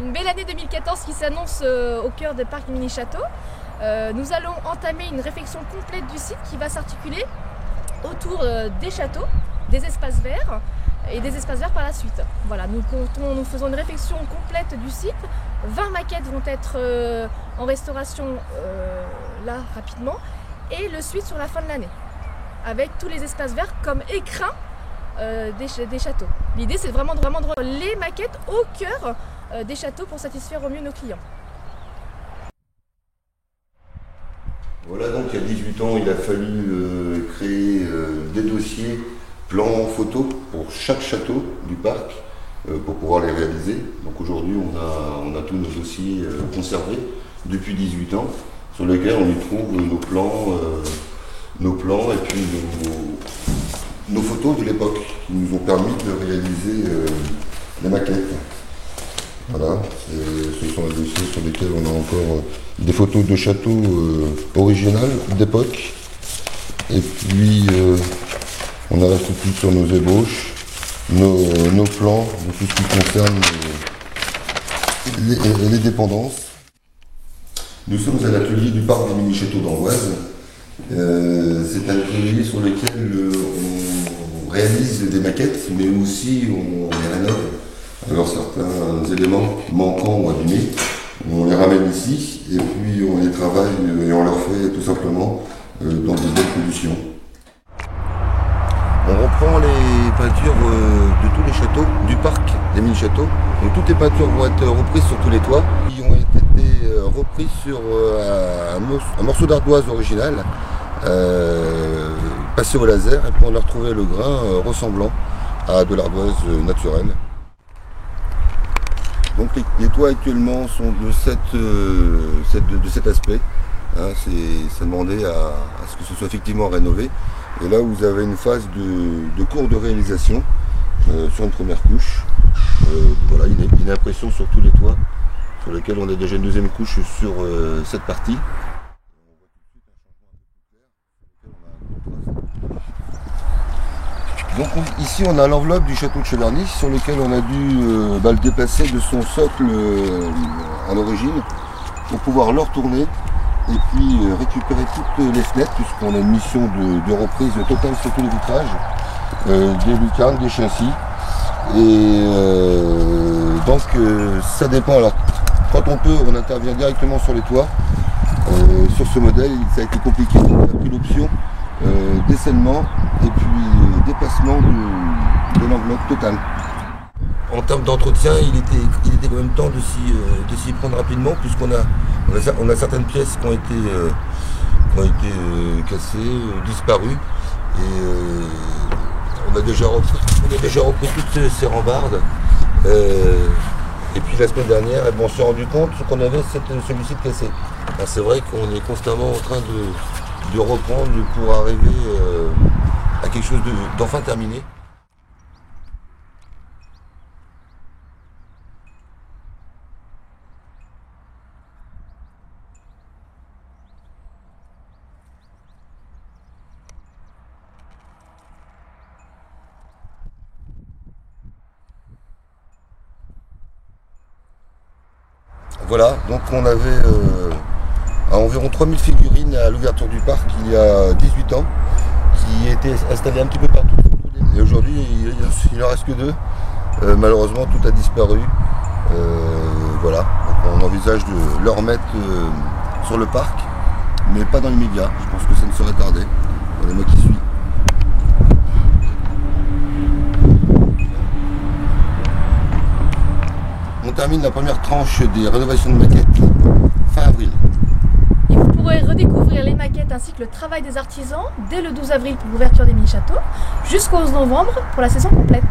Une belle année 2014 qui s'annonce au cœur des parcs du mini-château. Nous allons entamer une réflexion complète du site qui va s'articuler autour des châteaux, des espaces verts et des espaces verts par la suite. Voilà, nous faisons une réflexion complète du site. 20 maquettes vont être en restauration là rapidement et le suite sur la fin de l'année avec tous les espaces verts comme écrins des châteaux. L'idée c'est vraiment de rendre les maquettes au cœur des châteaux pour satisfaire au mieux nos clients. Voilà, donc il y a 18 ans, il a fallu créer des dossiers, plans, photos pour chaque château du parc pour pouvoir les réaliser. Donc aujourd'hui, on a tous nos dossiers conservés depuis 18 ans sur lesquels on y trouve nos plans et puis nos photos de l'époque qui nous ont permis de réaliser les maquettes. Voilà, ce sont les dossiers sur lesquels on a encore des photos de châteaux originales d'époque. Et puis on a resté tout sur nos ébauches, nos plans, de tout ce qui concerne les dépendances. Nous sommes à l'atelier du parc des mini-châteaux d'Amboise. C'est un atelier sur lequel on réalise des maquettes, mais aussi on les rénove. Alors certains éléments manquants ou abîmés, on les ramène ici et puis on les travaille et on leur fait tout simplement dans de bonnes conditions. On reprend les peintures de tous les châteaux du parc des mini-châteaux. Donc toutes les peintures vont être reprises sur tous les toits. Ils ont été reprises sur un morceau d'ardoise original, passé au laser, et puis on a retrouvé le grain ressemblant à de l'ardoise naturelle. Donc les toits actuellement sont de cet aspect. Hein, c'est demandé à ce que ce soit effectivement rénové. Et là vous avez une phase de cours de réalisation sur une première couche. Voilà, une impression sur tous les toits, sur lesquels on a déjà une deuxième couche sur cette partie. Donc ici on a l'enveloppe du château de Cheverny sur lequel on a dû le déplacer de son socle à l'origine pour pouvoir le retourner et puis récupérer toutes les fenêtres puisqu'on a une mission de reprise totale sur tous les vitrages, des lucarnes, des châssis. Et donc ça dépend. Alors quand on peut, on intervient directement sur les toits. Sur ce modèle, ça a été compliqué. On a pris l'option dessainement et puis déplacement de l'enveloppe totale. En termes d'entretien, il était quand même temps de s'y prendre rapidement puisqu'on a certaines pièces qui ont été cassées, disparues. Et on a déjà repris toutes ces rambardes. Et puis la semaine dernière, on s'est rendu compte qu'on avait celui-ci de cassé. C'est vrai qu'on est constamment en train de reprendre pour arriver à quelque chose d'enfin terminé. Voilà, donc on avait environ 3000 figurines à l'ouverture du parc il y a 18 ans, qui étaient installées un petit peu partout. Et aujourd'hui, il n'en reste que 2. Malheureusement, tout a disparu. Voilà, donc on envisage de le remettre sur le parc, mais pas dans l'immédiat. Je pense que ça ne serait tardé dans les mois qui suivent. On termine la première tranche des rénovations de maquettes fin avril. Et vous pourrez redécouvrir les maquettes ainsi que le travail des artisans dès le 12 avril pour l'ouverture des mini-châteaux jusqu'au 11 novembre pour la saison complète.